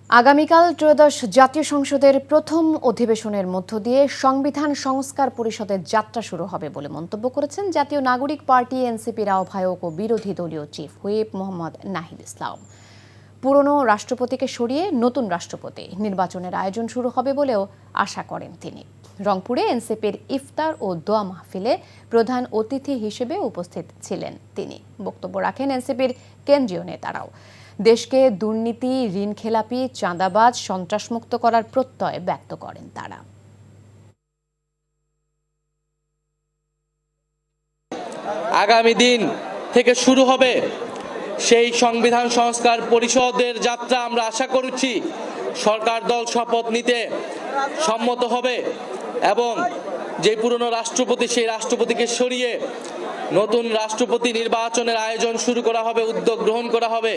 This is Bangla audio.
আগামীকাল ত্রয়োদশ জাতীয় সংসদের প্রথম অধিবেশনের মধ্য দিয়ে সংবিধান সংস্কার পরিষদের যাত্রা শুরু হবে বলে মন্তব্য করেছেন জাতীয় নাগরিক পার্টি এনসিপির আহ্বায়ক ও বিরোধী দলীয় চিফ হুইপ মোহাম্মদ নাহিদ ইসলাম। পুরনো রাষ্ট্রপতিকে সরিয়ে নতুন রাষ্ট্রপতি নির্বাচনের আয়োজন শুরু হবে বলেও আশা করেন তিনি। রংপুরে এনসিপির ইফতার ও দোয়া মাহফিলে প্রধান অতিথি হিসেবে উপস্থিত ছিলেন তিনি। বক্তব্য রাখেন এনসিপির কেন্দ্রীয় নেতারাও। দেশকে দুর্নীতি, ঋণখেলাপি, চাঁদাবাজ, সন্ত্রাসমুক্ত করার প্রত্যয় ব্যক্ত করেন তারা। আগামী দিন থেকে শুরু হবে সেই সংবিধান সংস্কার পরিষদের যাত্রা। আমরা আশা করছি সরকার দল শপথ নিতে সম্মত হবে এবং যে পুরনো রাষ্ট্রপতি সেই রাষ্ট্রপতিকে সরিয়ে নতুন রাষ্ট্রপতি নির্বাচনের আয়োজন শুরু করা হবে, উদ্যোগ গ্রহণ করা হবে।